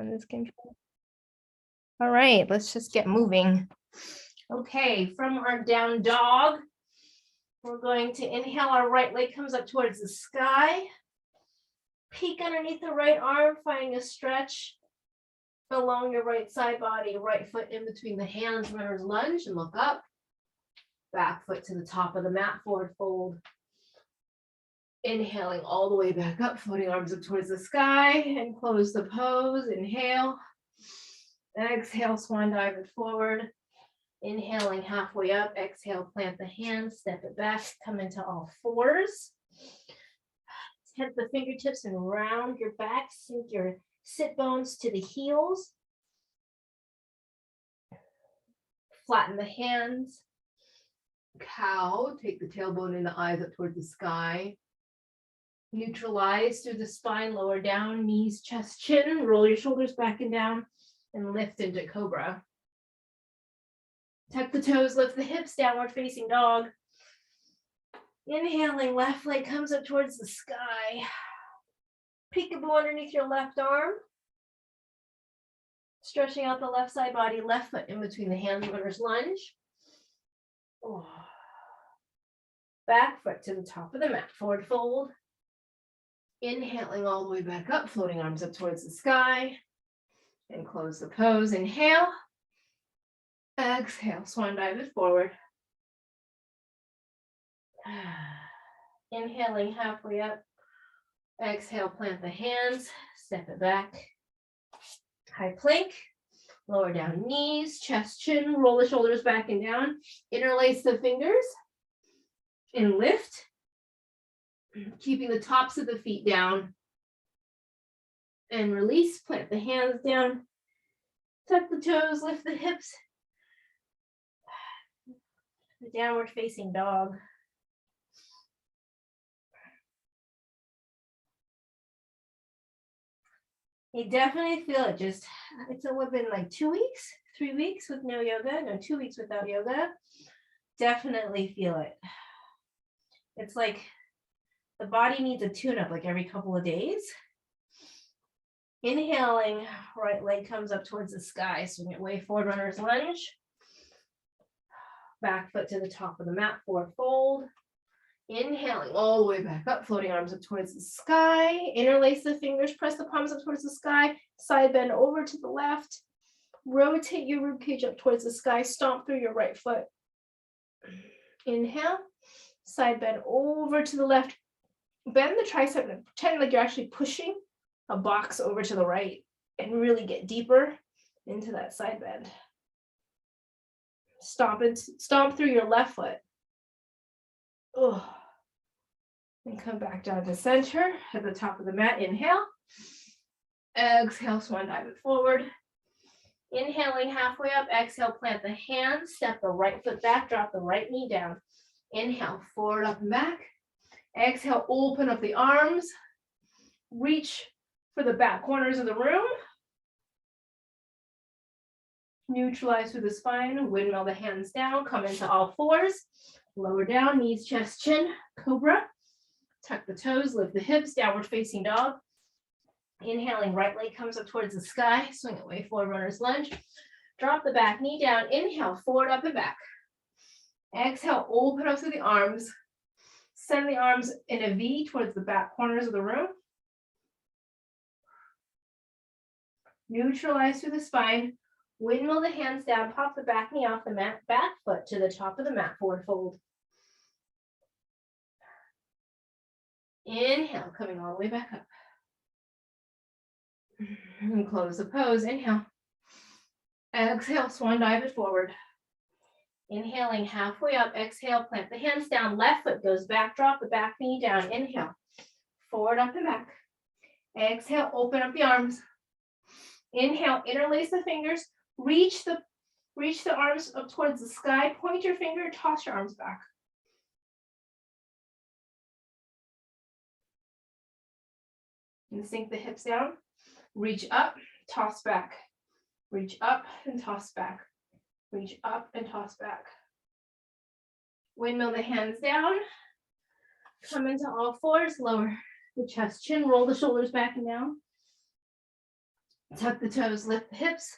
on this control. All right, let's just get moving. Okay, from our down dog, we're going to inhale, our right leg comes up towards the sky. Peek underneath the right arm, finding a stretch along your right side body, right foot in between the hands, runner's lunge, and look up. Back foot to the top of the mat, forward fold. Inhaling all the way back up, floating arms up towards the sky, and close the pose. Inhale. Exhale, swan dive it forward. Inhaling halfway up, exhale, plant the hands, step it back, come into all fours. Tip the fingertips and round your back, sink your sit bones to the heels. Flatten the hands. Cow, take the tailbone and the eyes up towards the sky. Neutralize through the spine, lower down, knees, chest, chin, roll your shoulders back and down, and lift into cobra. Tuck the toes, lift the hips, downward facing dog. Inhaling, left leg comes up towards the sky. Peekaboo underneath your left arm. Stretching out the left side body, left foot in between the hands, runner's lunge. Oh. Back foot to the top of the mat, forward fold. Inhaling all the way back up, floating arms up towards the sky. And close the pose. Inhale. Exhale, swan dive it forward. Inhaling halfway up. Exhale, plant the hands, step it back. High plank. Lower down knees, chest, chin, roll the shoulders back and down. Interlace the fingers. And lift. Keeping the tops of the feet down. And release, plant the hands down. Tuck the toes, lift the hips. The downward facing dog. You definitely feel it. It's been like 2 weeks, 3 weeks with no yoga, no 2 weeks without yoga. Definitely feel it. It's like the body needs a tune-up like every couple of days. Inhaling, right leg comes up towards the sky, swing it way forward, runner's lunge. Back foot to the top of the mat, forward fold. Inhaling all the way back up, floating arms up towards the sky. Interlace the fingers, press the palms up towards the sky. Side bend over to the left. Rotate your ribcage up towards the sky. Stomp through your right foot. Inhale. Side bend over to the left. Bend the tricep and pretend like you're actually pushing a box over to the right and really get deeper into that side bend. Stomp through your left foot. Oh. And come back down to center at the top of the mat. Inhale. Exhale, swan dive it forward. Inhaling halfway up. Exhale, plant the hands. Step the right foot back. Drop the right knee down. Inhale, forward, up and back. Exhale, open up the arms. Reach for the back corners of the room. Neutralize through the spine. Windmill the hands down. Come into all fours. Lower down, knees, chest, chin. Cobra. Tuck the toes, lift the hips, downward facing dog. Inhaling, right leg comes up towards the sky. Swing it way forward, runner's lunge. Drop the back knee down. Inhale, forward, up and back. Exhale, open up through the arms. Send the arms in a V towards the back corners of the room. Neutralize through the spine. Windmill the hands down. Pop the back knee off the mat. Back foot to the top of the mat. Forward fold. Inhale, coming all the way back up. And close the pose. Inhale. Exhale, swan dive it forward. Inhaling halfway up. Exhale, plant the hands down. Left foot goes back. Drop the back knee down. Inhale. Forward, up and back. Exhale, open up the arms. Inhale, interlace the fingers. Reach the arms up towards the sky. Point your finger. Toss your arms back. And sink the hips down. Reach up, toss back. Reach up and toss back. Reach up and toss back. Windmill the hands down. Come into all fours, lower the chest, chin, roll the shoulders back and down. Tuck the toes, lift the hips.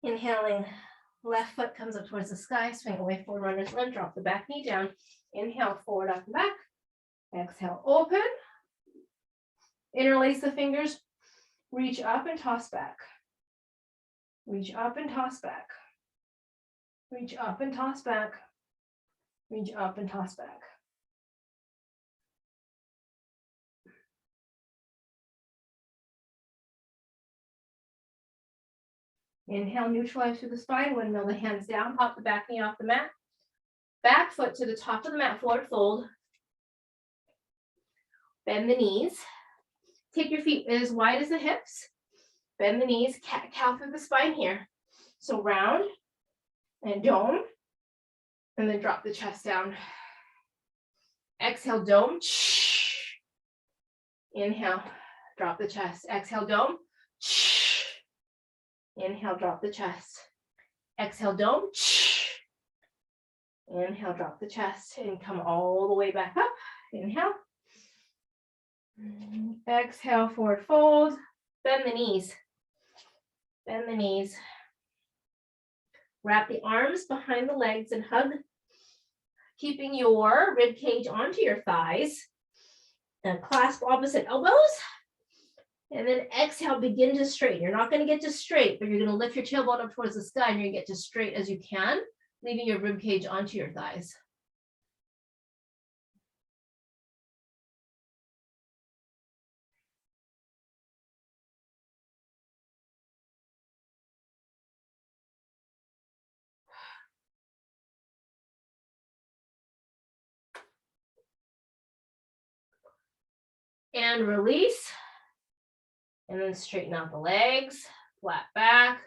Inhaling, left foot comes up towards the sky, swing away, forward runner's lunge, drop the back knee down. Inhale, forward, up and back. Exhale, open. Interlace the fingers, reach up and toss back. Reach up and toss back. Reach up and toss back. Reach up and toss back. Inhale, neutralize through the spine, windmill the hands down, pop the back knee off the mat. Back foot to the top of the mat, forward fold. Bend the knees. Take your feet as wide as the hips. Bend the knees, cat-cow through the spine here. So round and dome, and then drop the chest down. Exhale, dome. Inhale, drop the chest. Exhale, dome. Inhale, drop the chest. Exhale, dome. Inhale, drop the chest and come all the way back up. Inhale. Exhale, forward fold. Bend the knees. Bend the knees. Wrap the arms behind the legs and hug, keeping your rib cage onto your thighs. And clasp opposite elbows. And then exhale, begin to straighten. You're not going to get to straight, but you're going to lift your tailbone up towards the sky and you're going to get to straight as you can, leaving your rib cage onto your thighs. And release. And then straighten out the legs, flat back.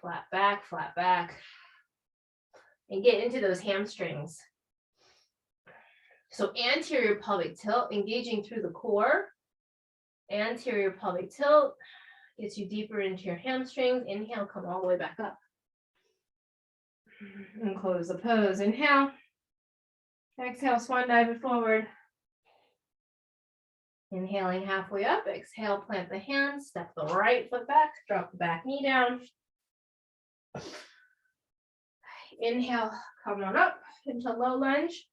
Flat back, flat back. And get into those hamstrings. So anterior pelvic tilt, engaging through the core. Anterior pelvic tilt gets you deeper into your hamstrings. Inhale, come all the way back up. And close the pose. Inhale. Exhale, swan dive it forward. Inhaling halfway up. Exhale, plant the hands. Step the right foot back. Drop the back knee down. Inhale, come on up into low lunge.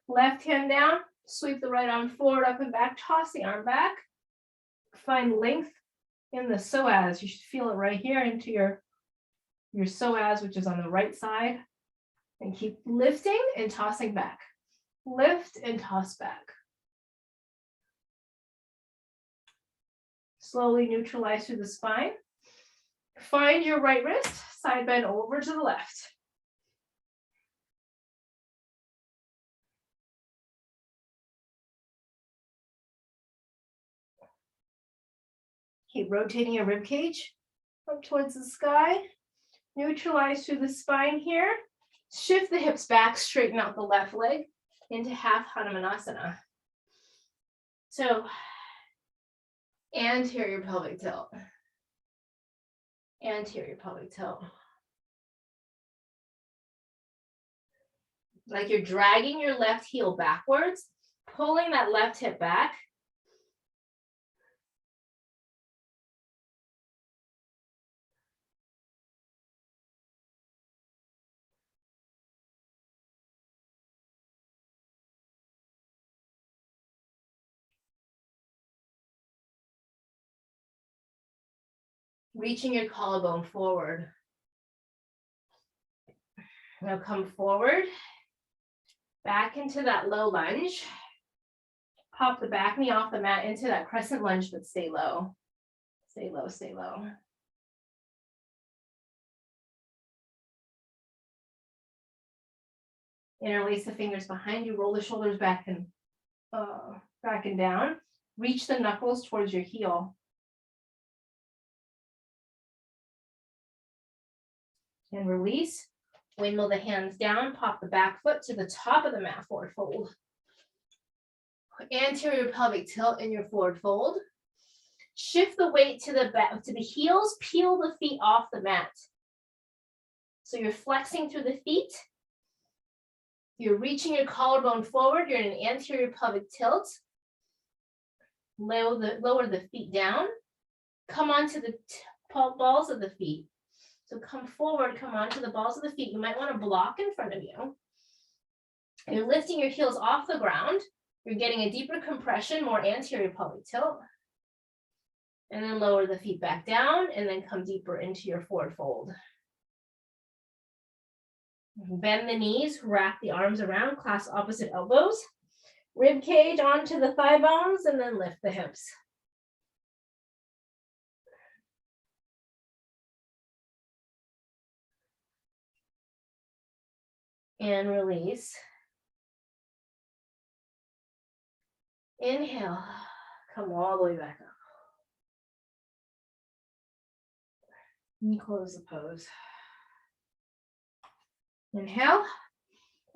Left hand down. Sweep the right arm forward, up and back. Toss the arm back. Find length in the psoas. You should feel it right here into your psoas, which is on the right side. And keep lifting and tossing back. Lift and toss back. Slowly neutralize through the spine. Find your right wrist, side bend over to the left. Keep rotating your rib cage up towards the sky. Neutralize through the spine here. Shift the hips back, straighten out the left leg into half Hanumanasana. So, anterior pelvic tilt. Anterior pelvic tilt. Like you're dragging your left heel backwards, pulling that left hip back. Reaching your collarbone forward. Now come forward, back into that low lunge. Pop the back knee off the mat into that crescent lunge, but stay low. Stay low, stay low. Interlace the fingers behind you, roll the shoulders back and down. Reach the knuckles towards your heel. And release. Windmill the hands down, pop the back foot to the top of the mat, forward fold. Anterior pelvic tilt in your forward fold. Shift the weight to the back, to the heels, peel the feet off the mat. So you're flexing through the feet. You're reaching your collarbone forward. You're in an anterior pelvic tilt. Lower the feet down. Come onto the balls of the feet. So come forward, come onto the balls of the feet. You might want to block in front of you. You're lifting your heels off the ground. You're getting a deeper compression, more anterior pelvic tilt. And then lower the feet back down and then come deeper into your forward fold. Bend the knees, wrap the arms around, clasp opposite elbows. Rib cage onto the thigh bones and then lift the hips. And release. Inhale, come all the way back up. And close the pose. Inhale.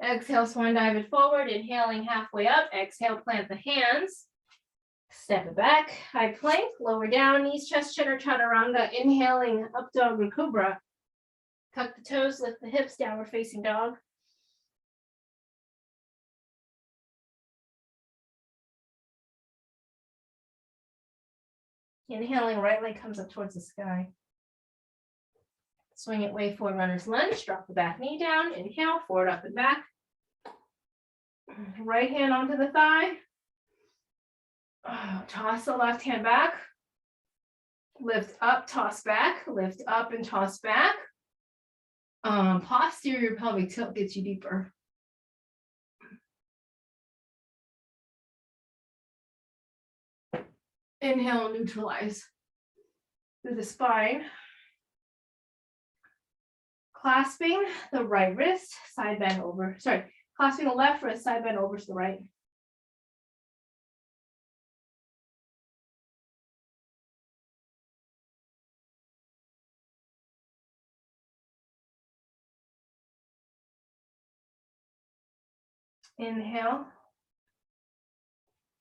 Exhale, swan dive it forward. Inhaling halfway up. Exhale, plant the hands. Step it back. High plank. Lower down. Knees, chest, chin, or chaturanga. Inhaling, up dog or cobra. Tuck the toes. Lift the hips. Downward facing dog. Inhaling, right leg comes up towards the sky. Swing it way forward, runner's lunge. Drop the back knee down. Inhale, forward, up and back. Right hand onto the thigh. Toss the left hand back. Lift up, toss back. Lift up and toss back. Posterior pelvic tilt gets you deeper. Inhale, neutralize through the spine. Clasping the right wrist, side bend over. Sorry, clasping the left wrist, side bend over to the right. Inhale.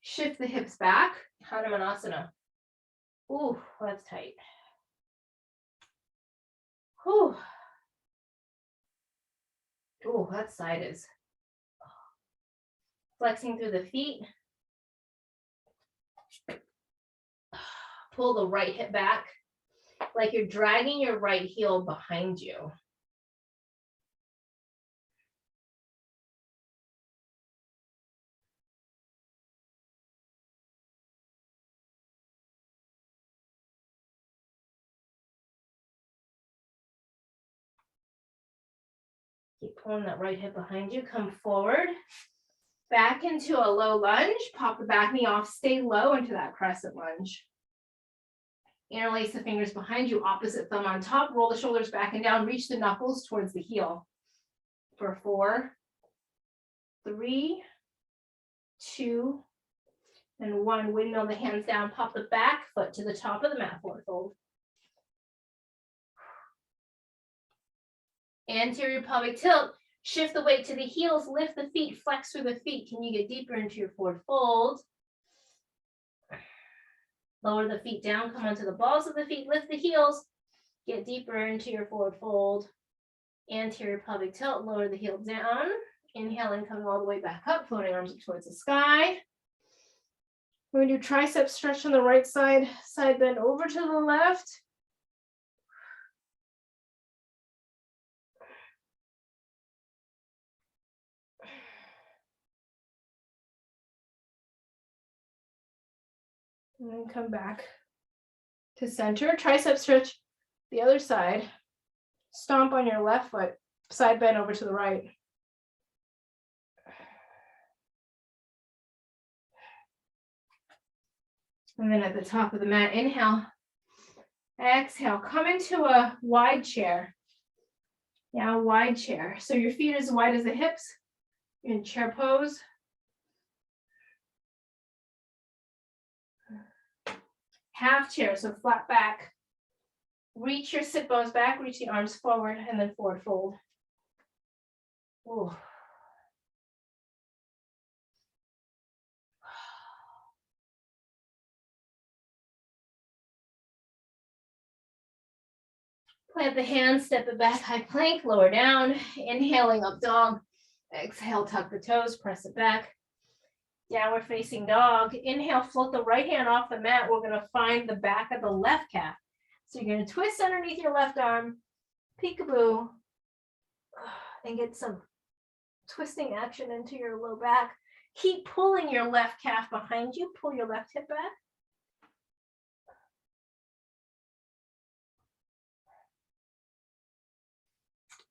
Shift the hips back. Hanumanasana. Ooh, that's tight. Ooh. Ooh, that side is. Flexing through the feet. Pull the right hip back, like you're dragging your right heel behind you. Keep pulling that right hip behind you. Come forward, back into a low lunge. Pop the back knee off, stay low into that crescent lunge. Interlace the fingers behind you, opposite thumb on top. Roll the shoulders back and down. Reach the knuckles towards the heel. For 4, 3, 2, and 1. Windmill the hands down. Pop the back foot to the top of the mat. Forward fold. Anterior pelvic tilt. Shift the weight to the heels. Lift the feet. Flex through the feet. Can you get deeper into your forward fold? Lower the feet down. Come onto the balls of the feet. Lift the heels. Get deeper into your forward fold. Anterior pelvic tilt. Lower the heel down. Inhaling, coming all the way back up. Floating arms up towards the sky. We're going to do tricep stretch on the right side. Side bend over to the left. And then come back to center. Tricep stretch the other side. Stomp on your left foot. Side bend over to the right. And then at the top of the mat, inhale. Exhale. Come into a wide chair. Now wide chair. So your feet are as wide as the hips. In chair pose. Half chair, so flat back. Reach your sit bones back, reach the arms forward, and then forward fold. Ooh. Plant the hands, step it back, high plank, lower down, inhaling up dog. Exhale, tuck the toes, press it back. Downward facing dog. Inhale, float the right hand off the mat. We're gonna find the back of the left calf. So you're gonna twist underneath your left arm, peekaboo, and get some twisting action into your low back. Keep pulling your left calf behind you. Pull your left hip back.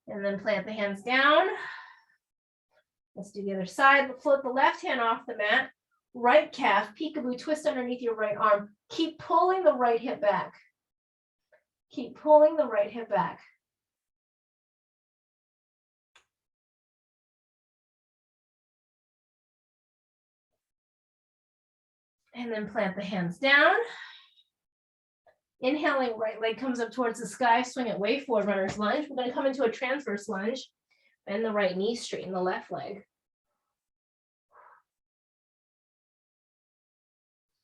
And then plant the hands down. Let's do the other side. Float the left hand off the mat. Right calf, peekaboo, twist underneath your right arm. Keep pulling the right hip back. Keep pulling the right hip back. And then plant the hands down. Inhaling, right leg comes up towards the sky, swing it way forward, runner's lunge. We're going to come into a transverse lunge. Bend the right knee, straighten the left leg.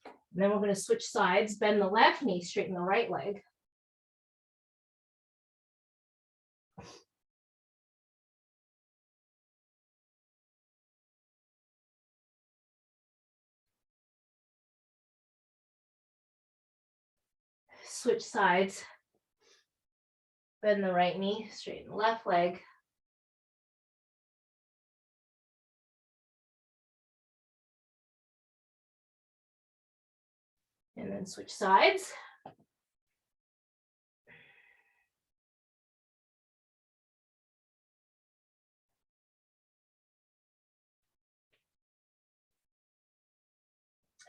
And then we're going to switch sides, bend the left knee, straighten the right leg. Switch sides, bend the right knee, straighten the left leg. And then switch sides.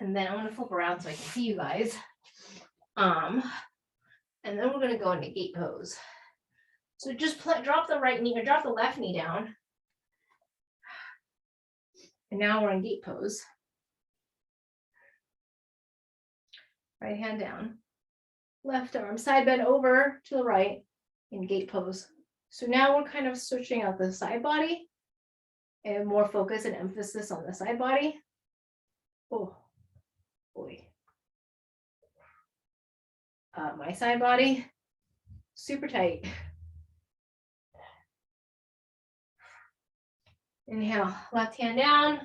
And then I'm going to flip around so I can see you guys. And then we're going to go into gate pose. So just drop the right knee or drop the left knee down. And now we're in gate pose. Right hand down. Left arm side bend over to the right in gate pose. So now we're kind of switching out the side body and more focus and emphasis on the side body. Oh boy. My side body, super tight. Inhale, left hand down,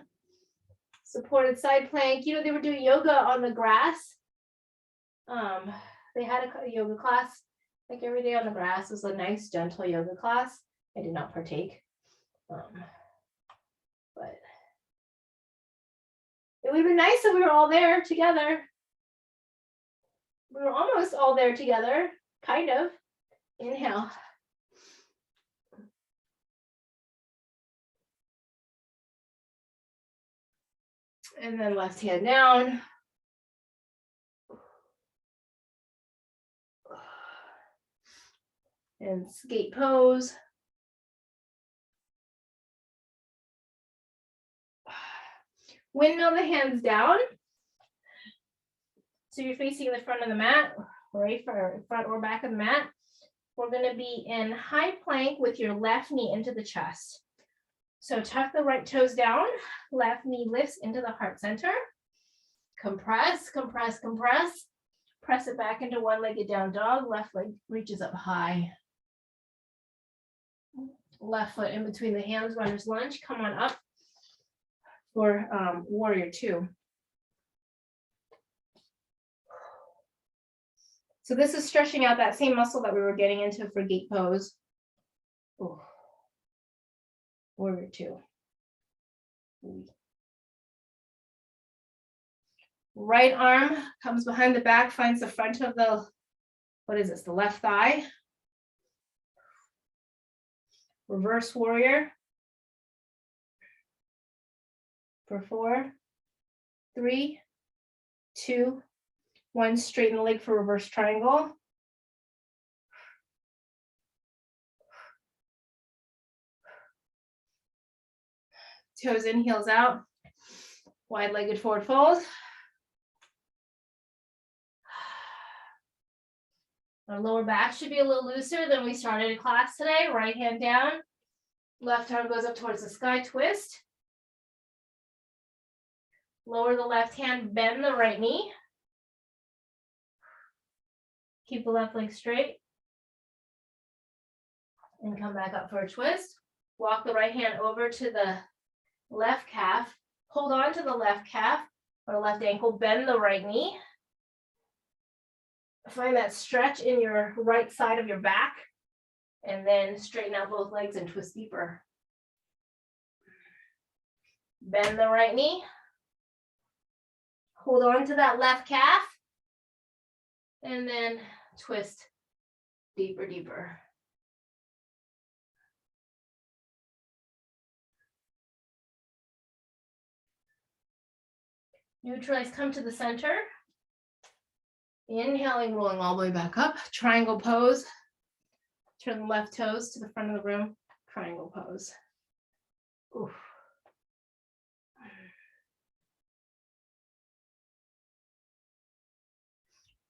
supported side plank. You know, they were doing yoga on the grass. They had a yoga class like every day on the grass. It was a nice, gentle yoga class. I did not partake. But it would have been nice if we were all there together. We were almost all there together, kind of. Inhale. And then left hand down. And skate pose. Windmill the hands down. So you're facing the front of the mat, right, for front or back of the mat. We're going to be in high plank with your left knee into the chest. So tuck the right toes down, left knee lifts into the heart center. Compress, compress, compress. Press it back into one-legged down dog. Left leg reaches up high. Left foot in between the hands, runner's lunge. Come on up for warrior two. So this is stretching out that same muscle that we were getting into for gate pose. Ooh. Warrior two. Ooh. Right arm comes behind the back, finds the front of the, what is this, the left thigh. Reverse warrior. For 4, 3, 2, 1. Straighten the leg for reverse triangle. Toes in, heels out. Wide-legged forward fold. Our lower back should be a little looser than we started class today. Right hand down. Left arm goes up towards the sky, twist. Lower the left hand, bend the right knee. Keep the left leg straight. And come back up for a twist. Walk the right hand over to the left calf. Hold on to the left calf or left ankle. Bend the right knee. Find that stretch in your right side of your back. And then straighten out both legs and twist deeper. Bend the right knee. Hold on to that left calf. And then twist deeper, deeper. Neutralize, come to the center. Inhaling, rolling all the way back up. Triangle pose. Turn the left toes to the front of the room. Triangle pose. Oof.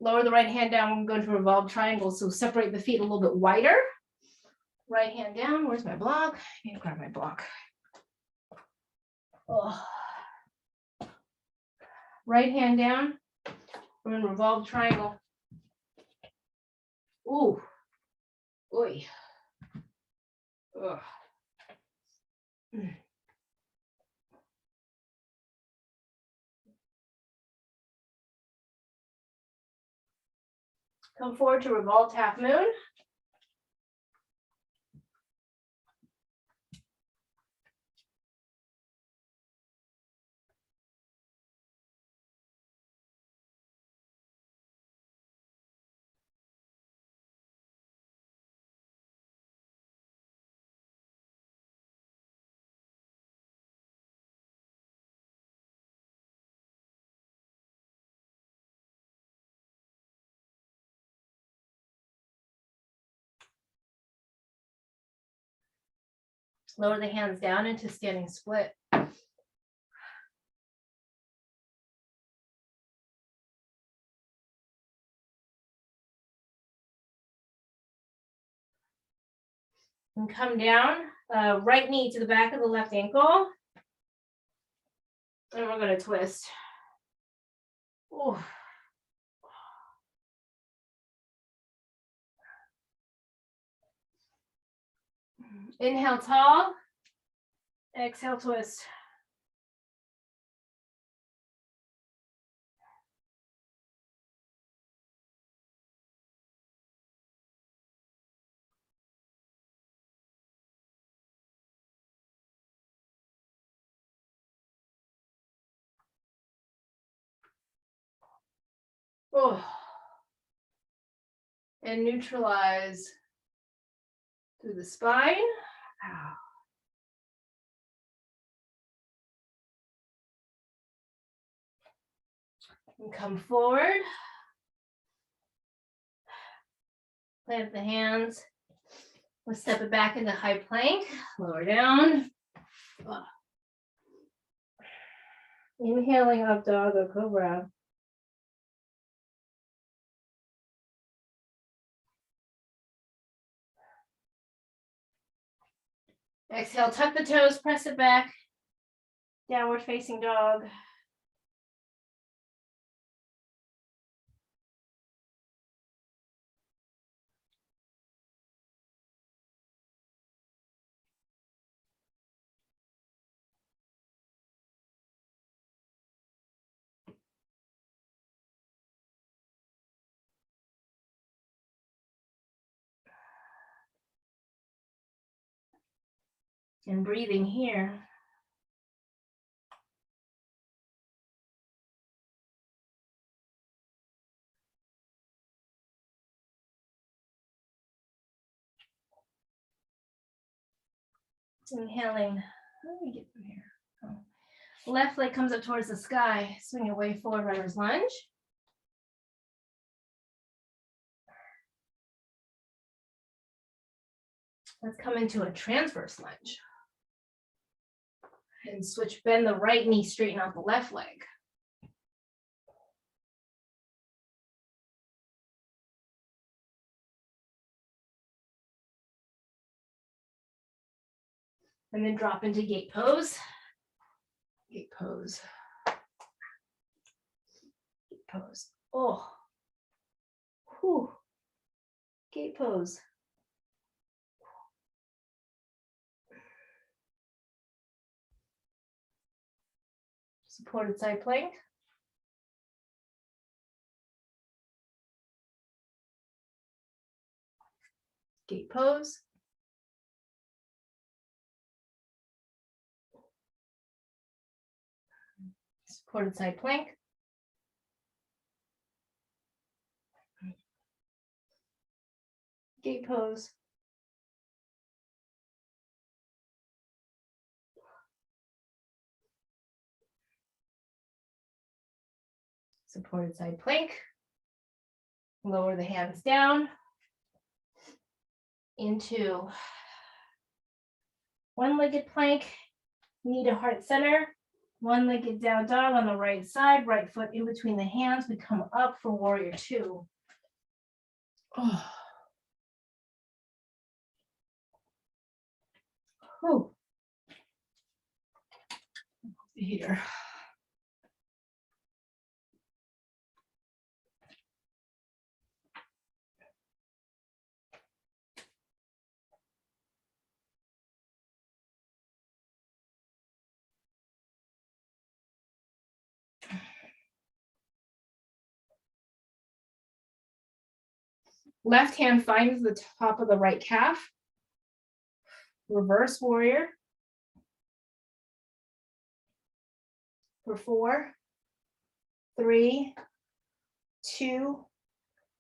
Lower the right hand down. We're going to revolve triangle. So separate the feet a little bit wider. Right hand down. Where's my block? I need to grab my block. Oh. Right hand down. We're going to revolve triangle. Ooh. Oy. Ugh. Come forward to revolved half moon. Lower the hands down into standing split. And come down, right knee to the back of the left ankle. And we're going to twist. Ooh. Inhale tall. Exhale twist. Oh. And neutralize through the spine. And come forward. Plant the hands. We'll step it back into high plank. Lower down. Inhaling up dog or cobra. Exhale, tuck the toes, press it back. Downward facing dog. And breathing here. Inhaling. Let me get from here. Oh. Left leg comes up towards the sky. Swing your way forward, runner's lunge. Let's come into a transverse lunge. And switch, bend the right knee, straighten out the left leg. And then drop into gate pose. Gate pose. Gate pose. Oh. Whew. Gate pose. Supported side plank. Gate pose. Supported side plank. Gate pose. Supported side plank. Lower the hands down into one-legged plank, knee to heart center, one-legged down dog on the right side, right foot in between the hands. We come up for warrior two. Oh. Whew. Here. Left hand finds the top of the right calf. Reverse warrior. For 4, 3, 2,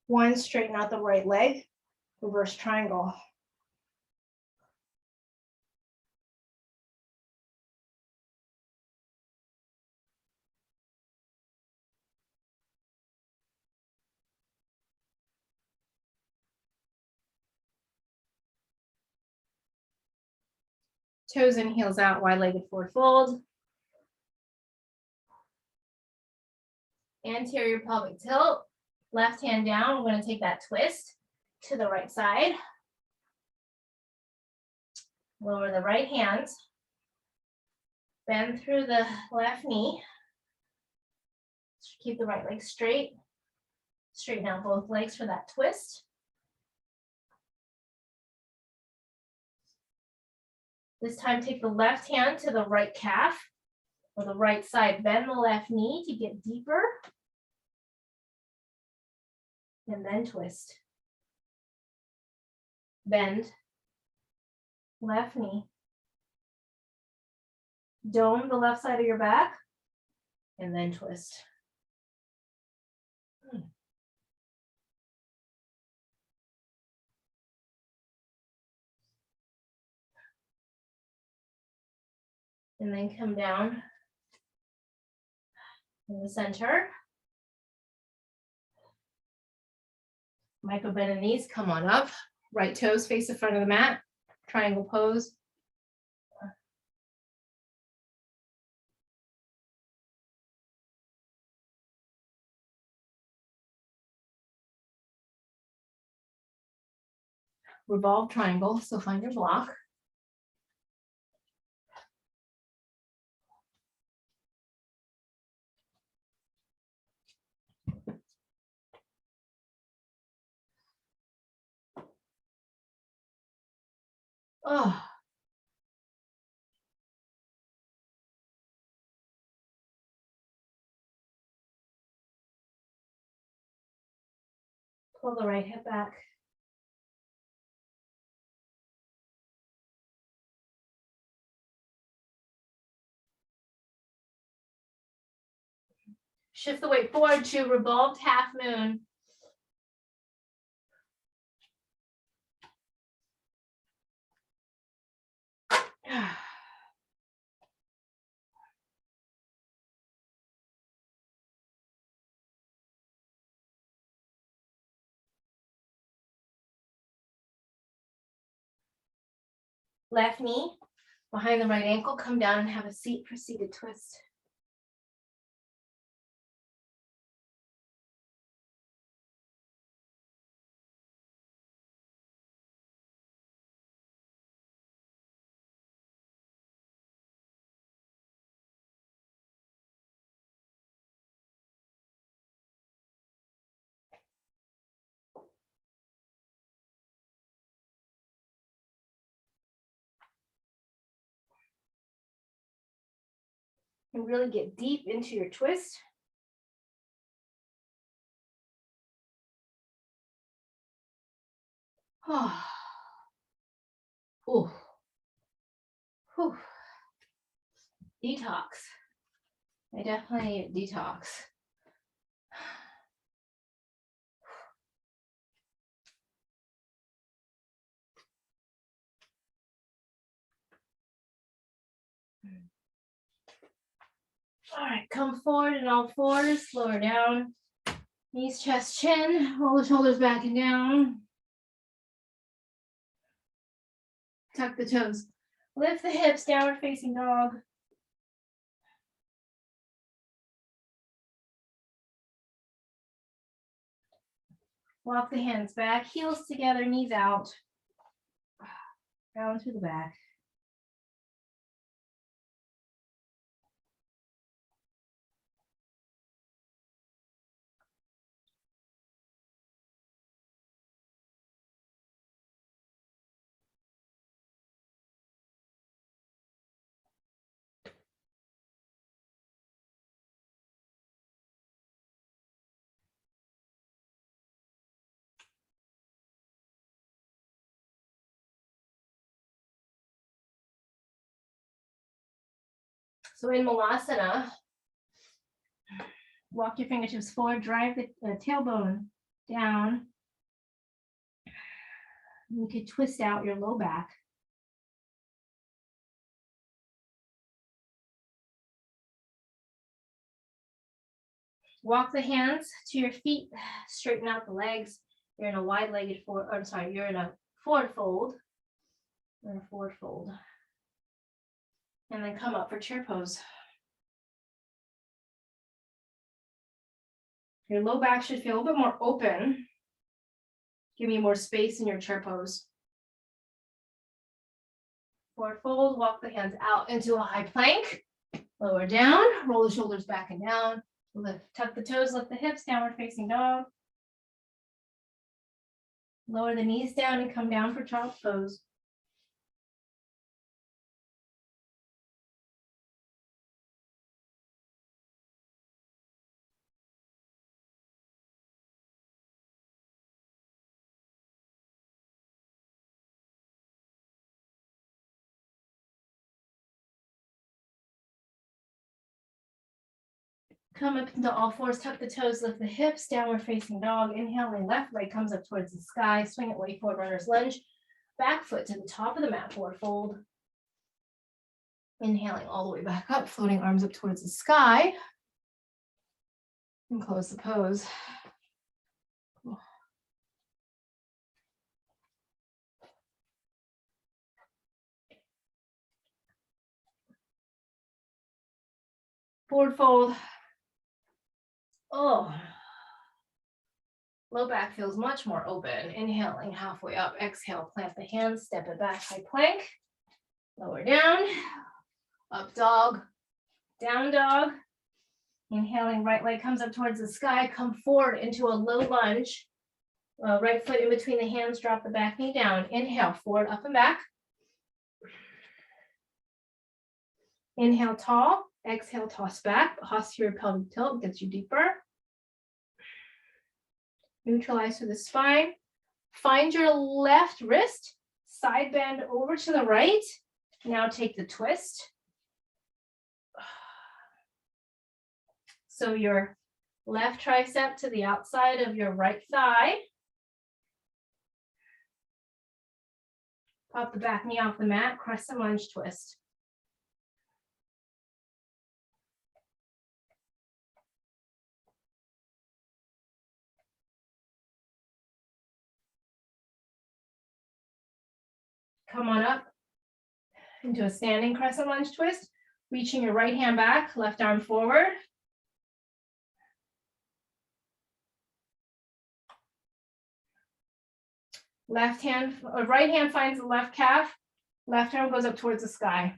1. Straighten out the right leg. Reverse triangle. Toes in, heels out, wide-legged forward fold. Anterior pelvic tilt. Left hand down. We're going to take that twist to the right side. Lower the right hand. Bend through the left knee. Keep the right leg straight. Straighten out both legs for that twist. This time, take the left hand to the right calf or the right side. Bend the left knee to get deeper. And then twist. Bend. Left knee. Dome the left side of your back. And then twist. And then come down in the center. Micro bend the knees, come on up. Right toes face the front of the mat. Triangle pose. Revolve triangle, so find your block. Oh. Pull the right hip back. Shift the weight forward to revolved half moon. Left knee behind the right ankle, come down and have a seat for seated twist. And really get deep into your twist. Oh. Ooh. Whew. Detox. I definitely need a detox. All right, come forward in all fours, lower down. Knees, chest, chin, roll the shoulders back and down. Tuck the toes. Lift the hips, downward facing dog. Walk the hands back, heels together, knees out. Down through the back. So in Malasana, walk your fingertips forward, drive the tailbone down. You could twist out your low back. Walk the hands to your feet, straighten out the legs. You're in a wide-legged forward, or sorry, you're in a forward fold. You're in a forward fold. And then come up for chair pose. Your low back should feel a little bit more open. Give me more space in your chair pose. Forward fold, walk the hands out into a high plank. Lower down, roll the shoulders back and down. Lift, tuck the toes, lift the hips, downward facing dog. Lower the knees down and come down for child's pose. Come up into all fours, tuck the toes, lift the hips, downward facing dog. Inhaling, left leg comes up towards the sky. Swing it way forward, runner's lunge. Back foot to the top of the mat, forward fold. Inhaling all the way back up, floating arms up towards the sky. And close the pose. Forward fold. Oh. Low back feels much more open. Inhaling halfway up, exhale, plant the hands, step it back, high plank. Lower down, up dog, down dog. Inhaling, right leg comes up towards the sky, come forward into a low lunge. Right foot in between the hands, drop the back knee down. Inhale, forward, up and back. Inhale, tall. Exhale, toss back. Posterior pelvic tilt gets you deeper. Neutralize through the spine. Find your left wrist, side bend over to the right. Now take the twist. So your left tricep to the outside of your right thigh. Pop the back knee off the mat, crescent lunge twist. Come on up into a standing crescent lunge twist, reaching your right hand back, left arm forward. Left hand, right hand finds the left calf, left arm goes up towards the sky.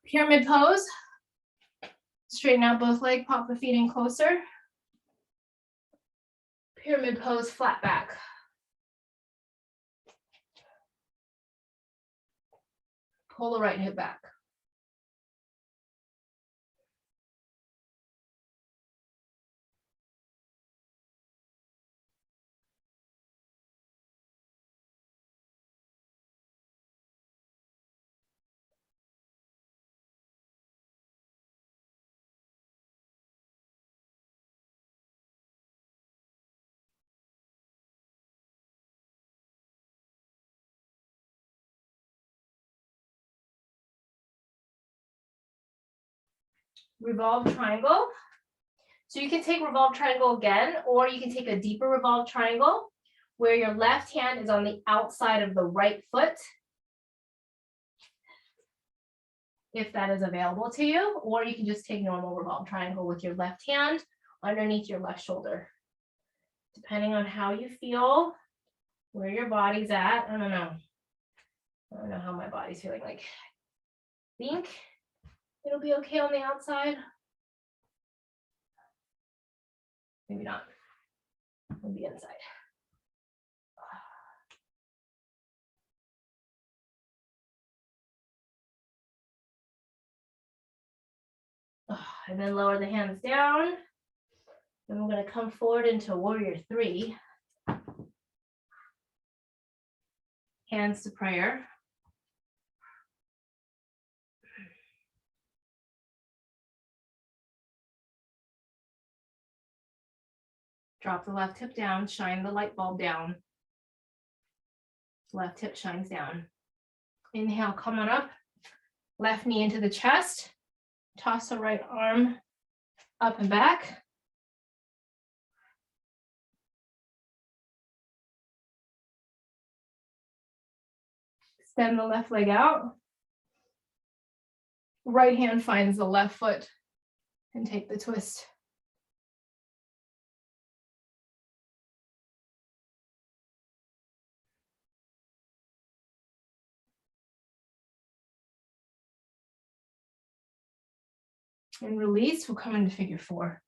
Pyramid pose. Straighten out both legs, pop the feet in closer. Pyramid pose, flat back. Pull the right hip back. Revolve triangle. So you can take revolve triangle again, or you can take a deeper revolve triangle where your left hand is on the outside of the right foot, if that is available to you, or you can just take normal revolve triangle with your left hand underneath your left shoulder. Depending on how you feel, where your body's at, I don't know. I don't know how my body's feeling. Like, I think it'll be okay on the outside. Maybe not. On the inside. And then lower the hands down. And I'm going to come forward into warrior 3. Hands to prayer. Drop the left hip down, shine the light bulb down. Left hip shines down. Inhale, come on up. Left knee into the chest. Toss the right arm up and back. Extend the left leg out. Right hand finds the left foot and take the twist. And release, we'll come into figure 4.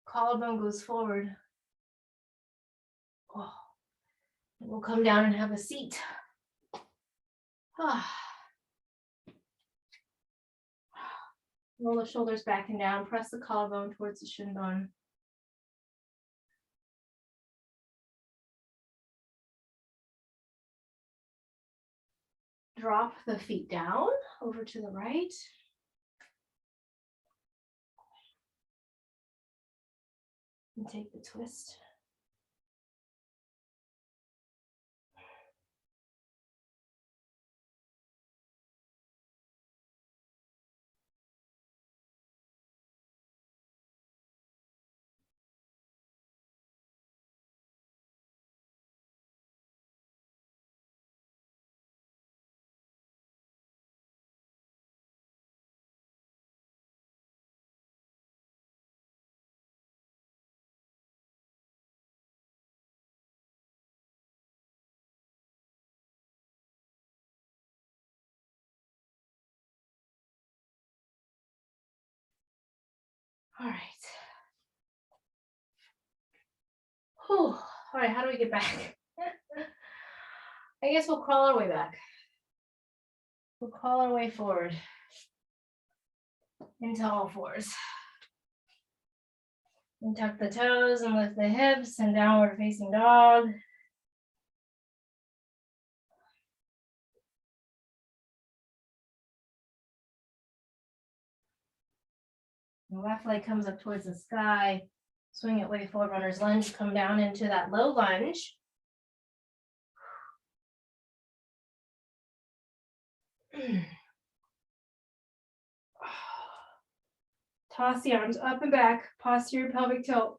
Collarbone goes forward. Oh. We'll come down and have a seat. Roll the shoulders back and down. Press the collarbone towards the shin bone. Drop the feet down over to the right. And take the twist. All right. Whew. All right, how do we get back? I guess we'll crawl our way back. We'll crawl our way forward into all fours. And tuck the toes and lift the hips and downward facing dog. The left leg comes up towards the sky. Swing it way forward, runner's lunge. Come down into that low lunge. Toss the arms up and back. Posterior pelvic tilt.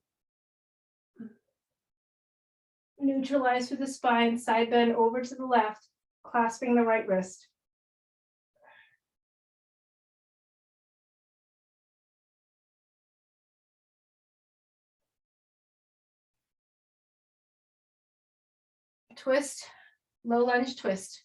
Neutralize through the spine. Side bend over to the left. Clasping the right wrist. twist, low lunge twist.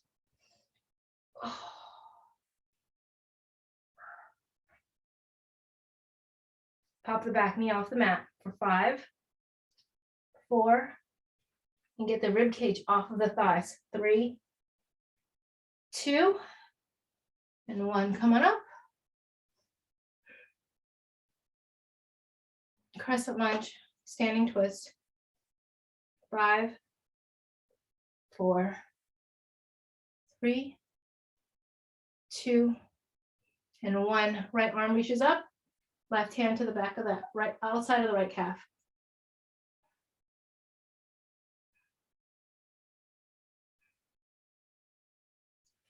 Pop the back knee off the mat for 5, 4, and get the rib cage off of the thighs. 3, 2, and 1. Come on up. Crescent lunge, standing twist. 5, 4, 3, 2, and 1. Right arm reaches up, left hand to the back of the right outside of the right calf.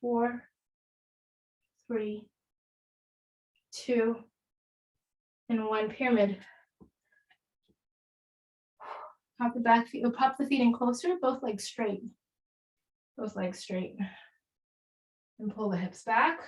4, 3, 2, and 1. Pyramid. Pop the back feet, or pop the feet in closer, both legs straight. Both legs straight. And pull the hips back.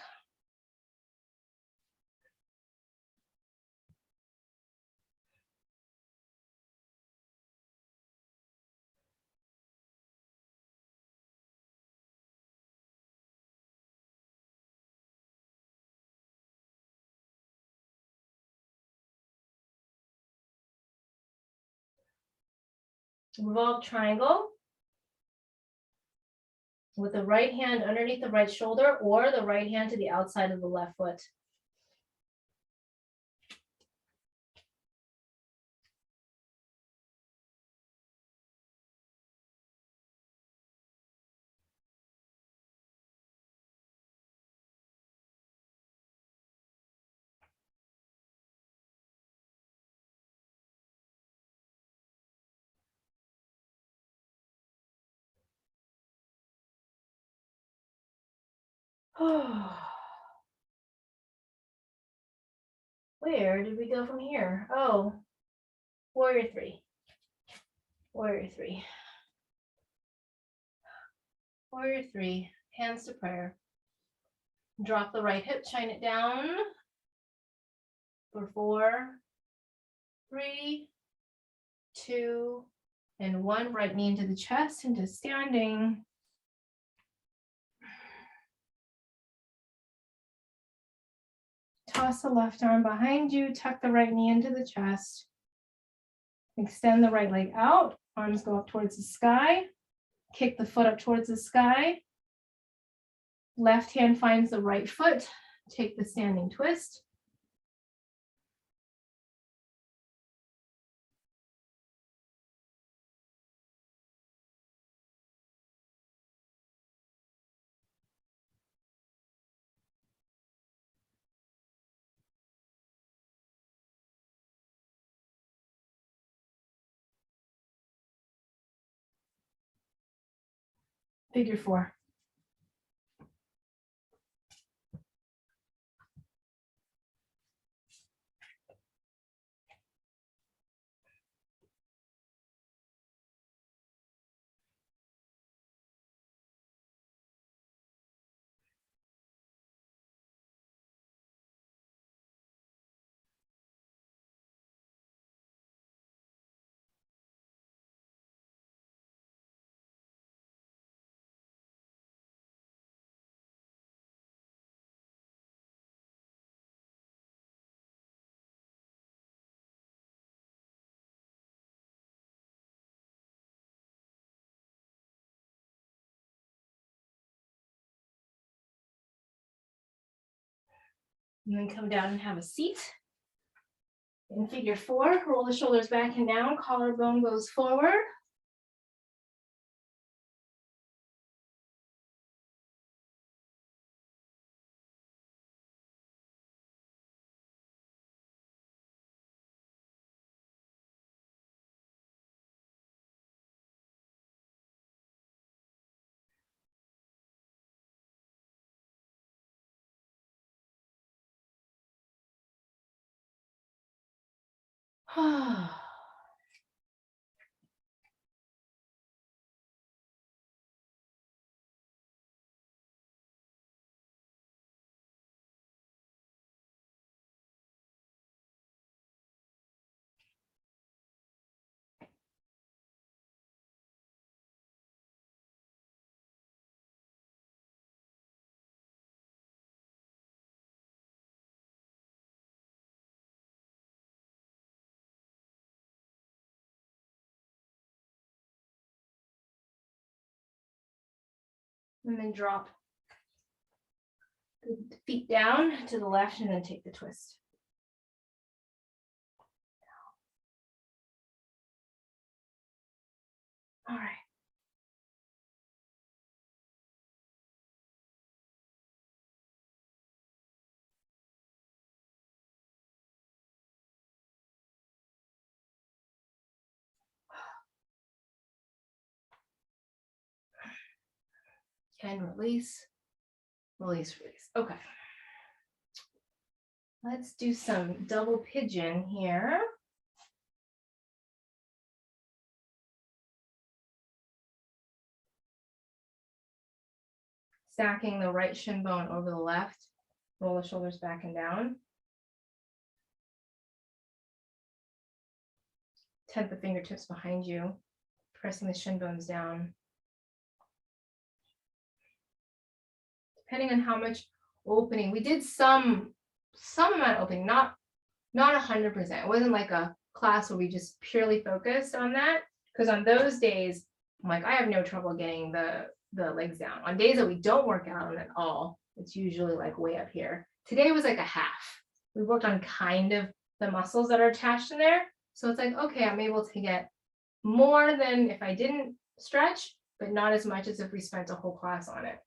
Revolve triangle with the right hand underneath the right shoulder or the right hand to the outside of the left foot. Where did we go from here? Oh, warrior 3. Warrior 3. Warrior 3. Hands to prayer. Drop the right hip, shine it down for 4, 3, 2, and 1. Right knee into the chest, into standing. Toss the left arm behind you, tuck the right knee into the chest. Extend the right leg out, arms go up towards the sky. Kick the foot up towards the sky. Left hand finds the right foot. Take the standing twist. Figure 4. And then come down and have a seat. In figure 4, roll the shoulders back and down, collarbone goes forward. And then drop the feet down to the left and then take the twist. All right. And release, release, release. Okay. Let's do some double pigeon here. Stacking the right shin bone over the left. Roll the shoulders back and down. Tent the fingertips behind you, pressing the shin bones down. Depending on how much opening, we did some amount of opening, not 100%. It wasn't like a class where we just purely focused on that, because on those days, I'm like, I have no trouble getting the legs down. On days that we don't work out on at all, it's usually like way up here. Today was like a half. We worked on kind of the muscles that are attached in there. So it's like, okay, I'm able to get more than if I didn't stretch, but not as much as if we spent a whole class on it.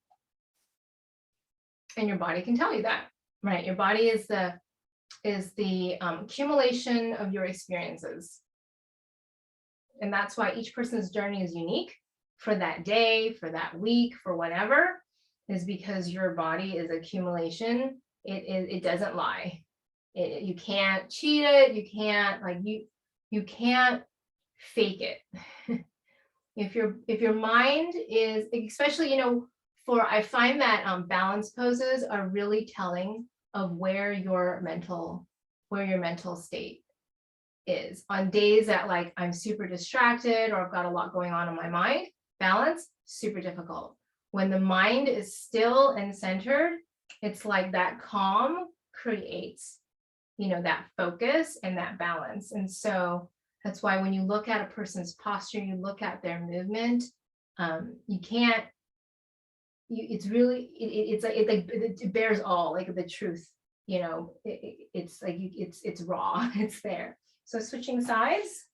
And your body can tell you that, right? Your body is the accumulation of your experiences. And that's why each person's journey is unique for that day, for that week, for whatever, is because your body is accumulation. It doesn't lie. You can't cheat it. You can't you can't fake it. If your mind is, especially, I find that balance poses are really telling of where your mental state is. On days that like I'm super distracted or I've got a lot going on in my mind, balance, super difficult. When the mind is still and centered, it's like that calm creates, that focus and that balance. And so that's why when you look at a person's posture, you look at their movement, you can't, it's really, it bears all, like the truth, it's like, it's raw, it's there. So switching sides.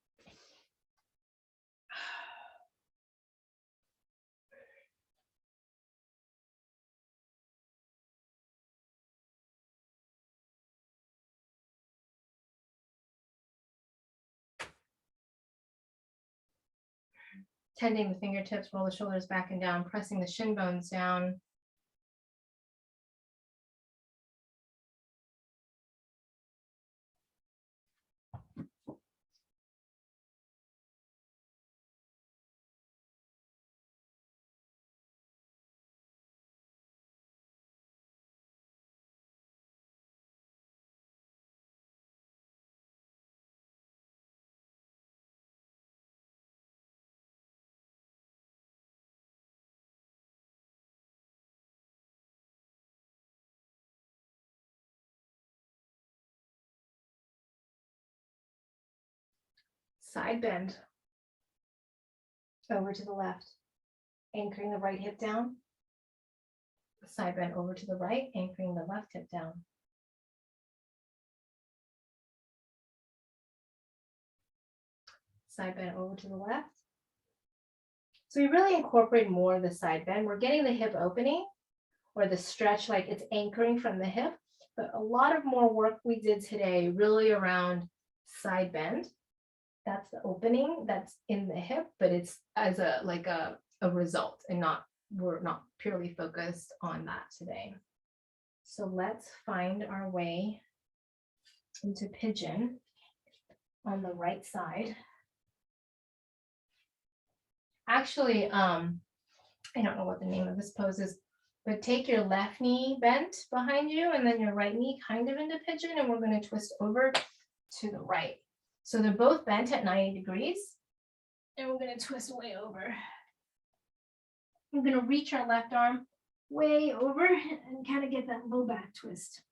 Tending the fingertips, roll the shoulders back and down, pressing the shin bones down. Side bend over to the left, anchoring the right hip down. Side bend over to the right, anchoring the left hip down. Side bend over to the left. So we really incorporate more of the side bend. We're getting the hip opening or the stretch, like it's anchoring from the hip, but a lot of more work we did today really around side bend. That's the opening that's in the hip, but it's as a result, and we're not purely focused on that today. So let's find our way into pigeon on the right side. Actually, I don't know what the name of this pose is, but take your left knee bent behind you and then your right knee kind of into pigeon, and we're going to twist over to the right. So they're both bent at 90 degrees, and we're going to twist way over. We're going to reach our left arm way over and kind of get that low back twist.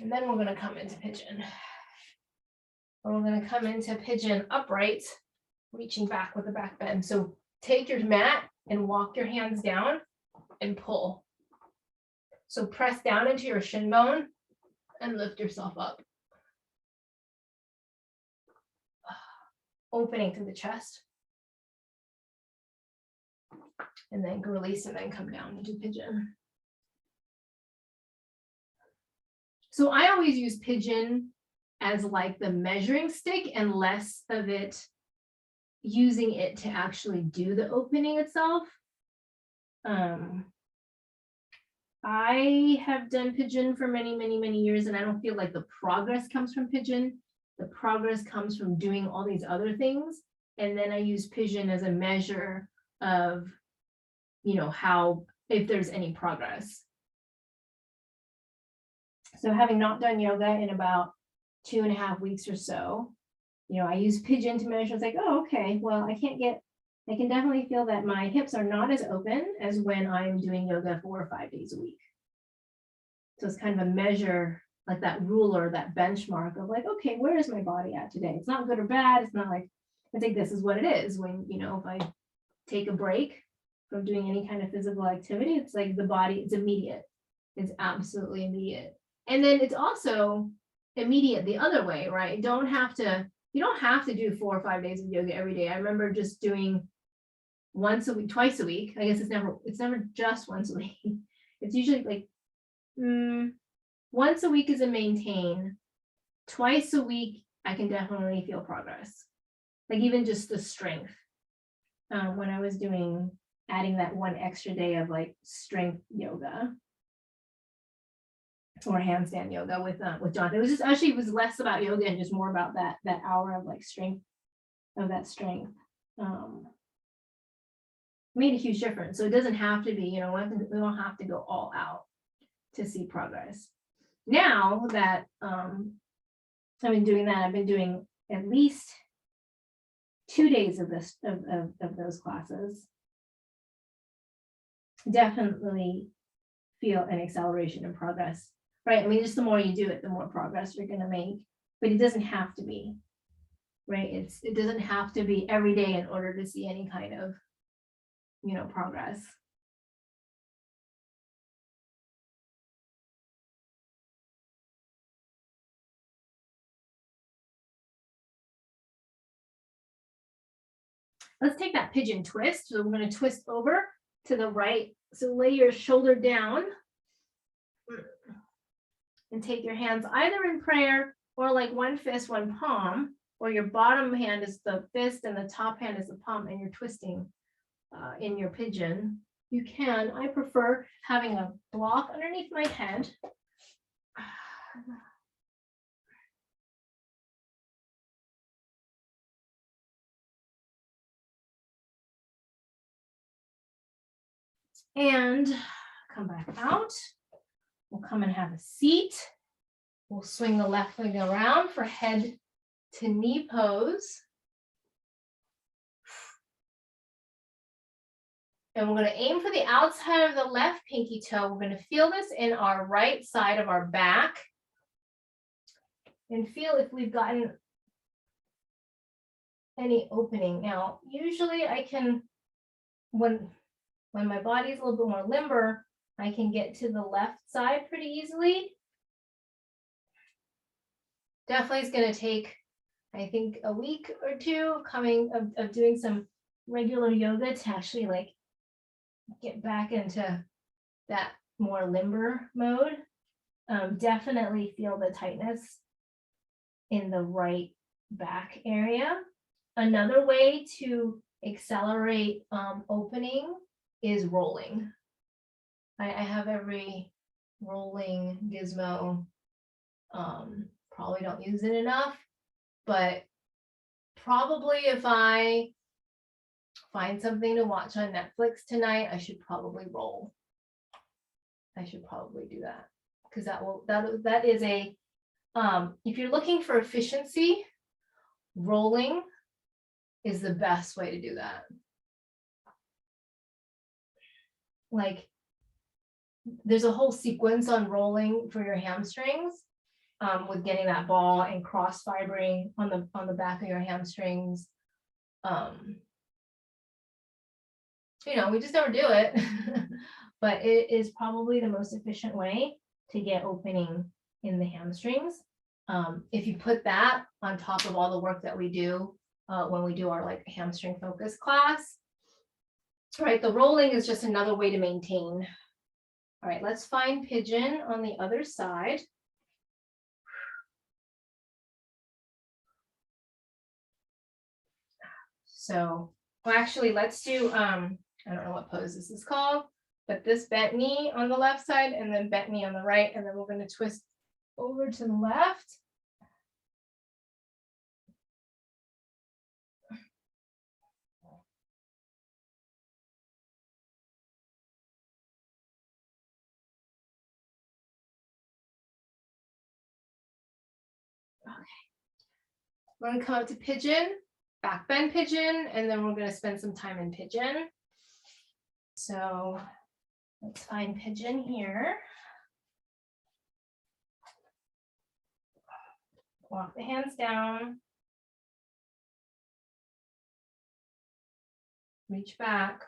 And then we're going to come into pigeon. Or we're going to come into pigeon upright, reaching back with the back bend. So take your mat and walk your hands down and pull. So press down into your shin bone and lift yourself up. Opening through the chest. And then release and then come down into pigeon. So I always use pigeon as like the measuring stick and less of it using it to actually do the opening itself. I have done pigeon for many, many, many years, and I don't feel like the progress comes from pigeon. The progress comes from doing all these other things. And then I use pigeon as a measure of, you know, how, if there's any progress. So having not done yoga in about 2.5 weeks or so, you know, I use pigeon to measure. It's like, oh, okay, well, I can definitely feel that my hips are not as open as when I'm doing yoga 4 or 5 days a week. So it's kind of a measure, like that ruler, that benchmark of like, okay, where is my body at today? It's not good or bad. It's not like, I think this is what it is when, you know, if I take a break from doing any kind of physical activity, it's like the body, it's immediate. It's absolutely immediate. And then it's also immediate the other way, right? You don't have to do 4 or 5 days of yoga every day. I remember just doing once a week, twice a week. I guess it's never just once a week. It's usually like once a week is a maintain. Twice a week, I can definitely feel progress. Like even just the strength. When I was adding that one extra day of like strength yoga or handstand yoga with Jonathan. It was less about yoga and just more about that hour of like strength, of that strength. Made a huge difference. So it doesn't have to be, you know, we don't have to go all out to see progress. Now that I've been doing that, I've been doing at least 2 days of those classes. Definitely feel an acceleration in progress, right? I mean, just the more you do it, the more progress you're going to make, but it doesn't have to be, right? It doesn't have to be every day in order to see any kind of, you know, progress. Let's take that pigeon twist. So we're going to twist over to the right. So lay your shoulder down and take your hands either in prayer or like one fist, one palm, or your bottom hand is the fist and the top hand is the palm, and you're twisting in your pigeon. You can, I prefer having a block underneath my head. And come back out. We'll come and have a seat. We'll swing the left leg around for head to knee pose. And we're going to aim for the outside of the left pinky toe. We're going to feel this in our right side of our back. And feel if we've gotten any opening. Now, usually I can, when my body's a little bit more limber, I can get to the left side pretty easily. Definitely is going to take, I think, a week or two of doing some regular yoga to actually like get back into that more limber mode. Definitely feel the tightness in the right back area. Another way to accelerate opening is rolling. I have every rolling gizmo. Probably don't use it enough, but probably if I find something to watch on Netflix tonight, I should probably roll. I should probably do that because that is a if you're looking for efficiency, rolling is the best way to do that. Like there's a whole sequence on rolling for your hamstrings, with getting that ball and cross fibering on the back of your hamstrings. You know, we just never do it, but it is probably the most efficient way to get opening in the hamstrings. If you put that on top of all the work that we do when we do our like hamstring focus class, right? The rolling is just another way to maintain. All right, let's find pigeon on the other side. So, well, actually, let's do, I don't know what pose this is called, but this bent knee on the left side and then bent knee on the right, and then we're going to twist over to the left. Okay. We're going to come up to pigeon, back bend pigeon, and then we're going to spend some time in pigeon. So let's find pigeon here. Walk the hands down. Reach back.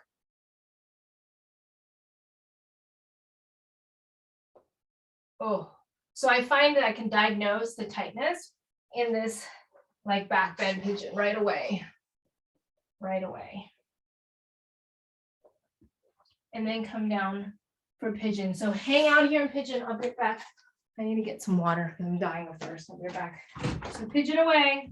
Oh, so I find that I can diagnose the tightness in this like back bend pigeon right away. Right away. And then come down for pigeon. So hang out here in pigeon. I'll get back. I need to get some water because I'm dying of thirst. I'll be back. So pigeon away.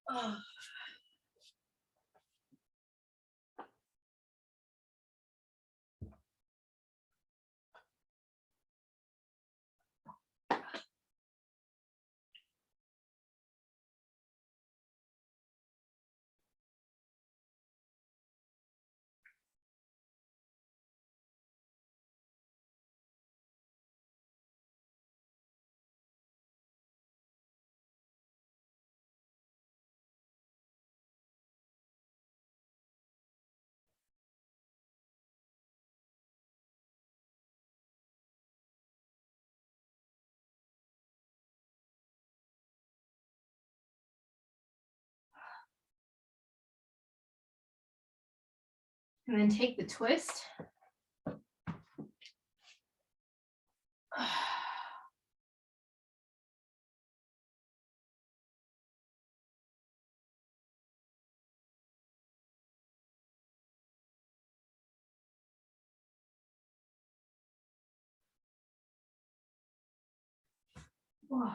Oh. And then take the twist. Oh.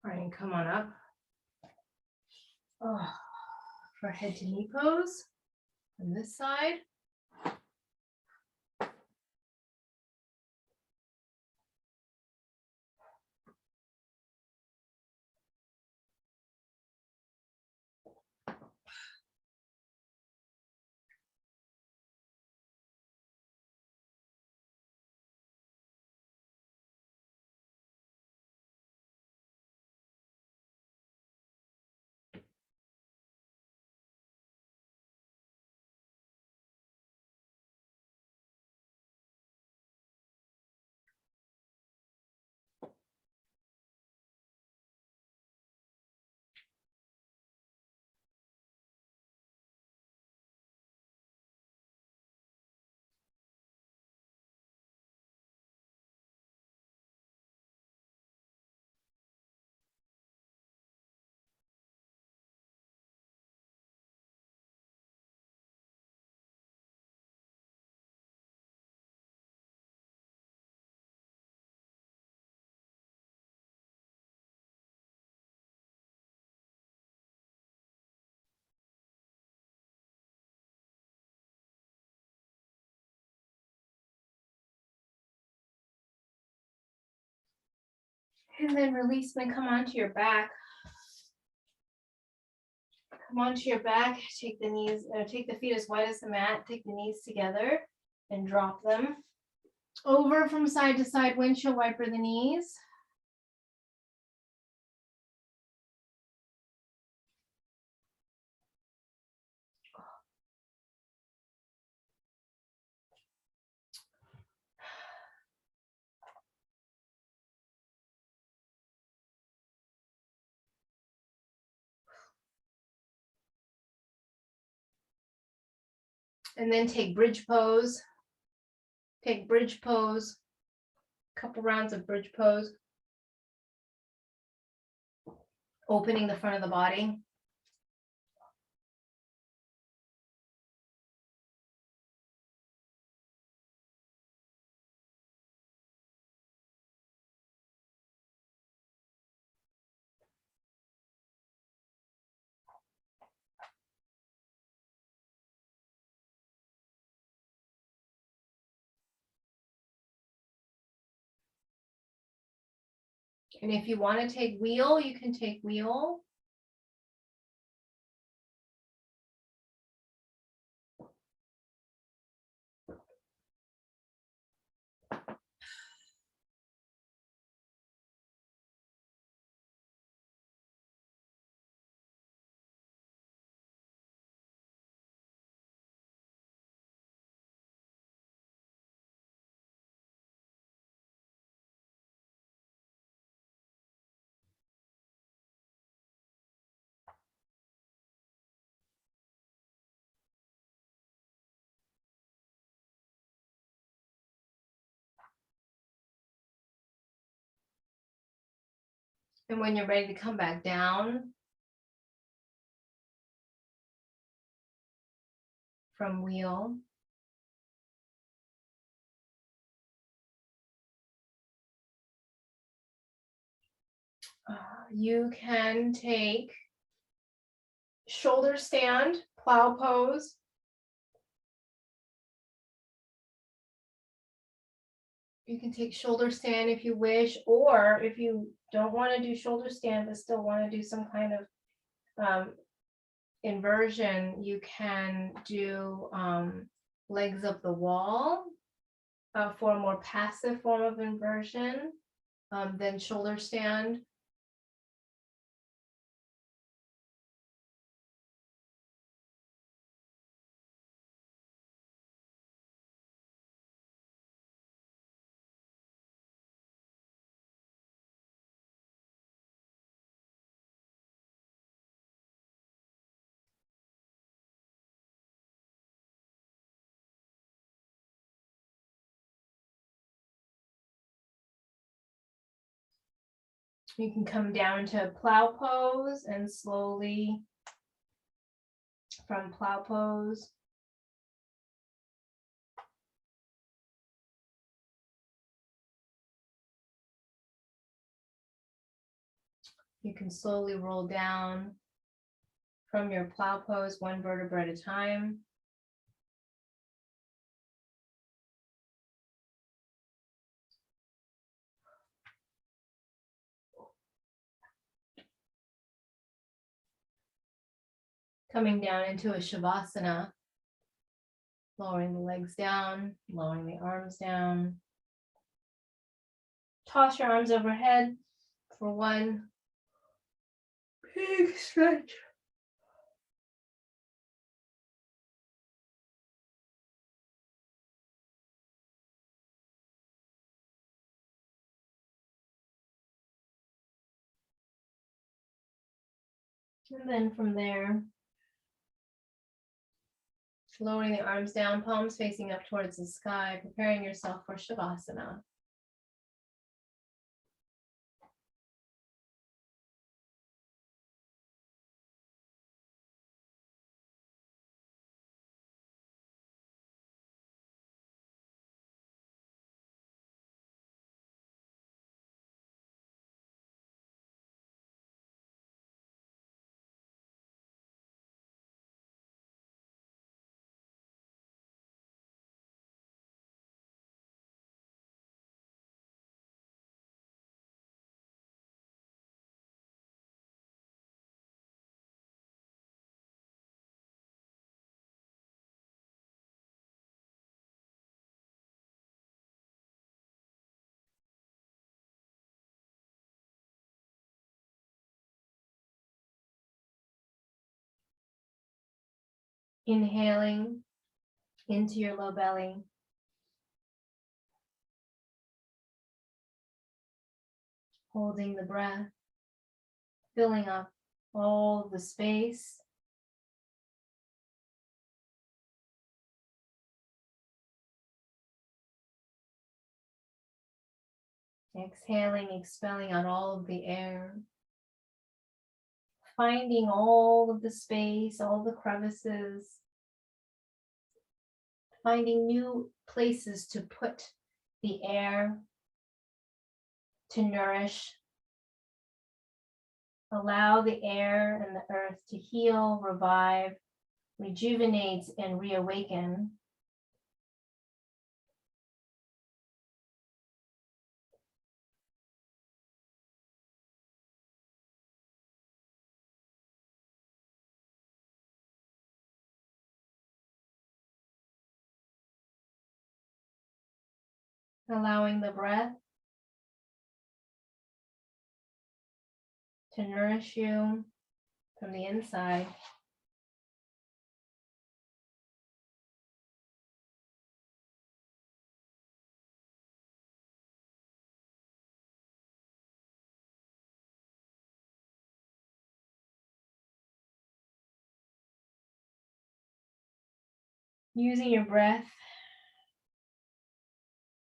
Try and come on up. Oh, for head to knee pose on this side. And then release and come onto your back. Come onto your back, take the knees, take the feet as wide as the mat, take the knees together and drop them. Over from side to side, windshield wiper the knees. And then take bridge pose. Take bridge pose. Couple rounds of bridge pose. Opening the front of the body. And if you want to take wheel, you can take wheel. And when you're ready to come back down from wheel, you can take shoulder stand, plow pose. You can take shoulder stand if you wish, or if you don't want to do shoulder stand but still want to do some kind of inversion, you can do legs up the wall for a more passive form of inversion than shoulder stand. You can come down to plow pose and slowly from plow pose. You can slowly roll down from your plow pose, one vertebra at a time. Coming down into a Shavasana, lowering the legs down, lowering the arms down. Toss your arms overhead for one big stretch. And then from there, lowering the arms down, palms facing up towards the sky, preparing yourself for Shavasana. Inhaling into your low belly. Holding the breath, filling up all of the space. Exhaling, expelling out all of the air. Finding all of the space, all the crevices. Finding new places to put the air to nourish. Allow the air and the earth to heal, revive, rejuvenate, and reawaken. Allowing the breath to nourish you from the inside. Using your breath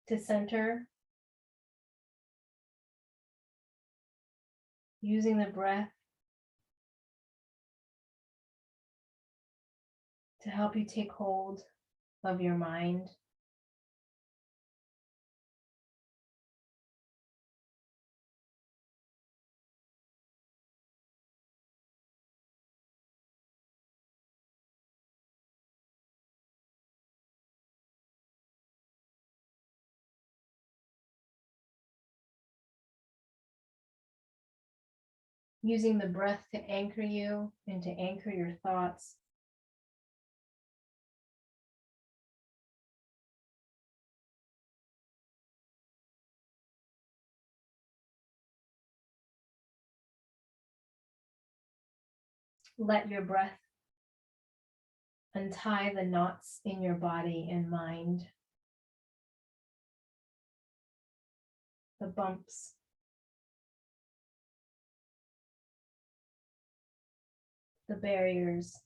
to center. Using the breath to help you take hold of your mind. Using the breath to anchor you and to anchor your thoughts. Let your breath untie the knots in your body and mind. The bumps. The barriers.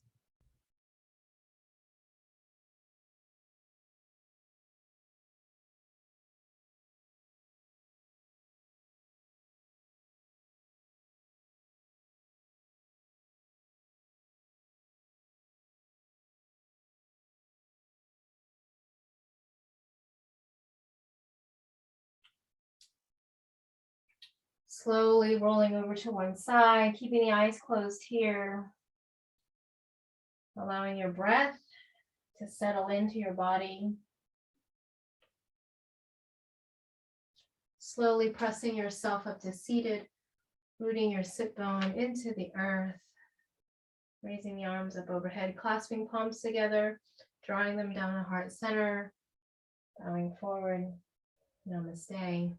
Slowly rolling over to one side, keeping the eyes closed here. Allowing your breath to settle into your body. Slowly pressing yourself up to seated, rooting your sit bone into the earth. Raising the arms up overhead, clasping palms together, drawing them down to heart center, bowing forward. Namaste.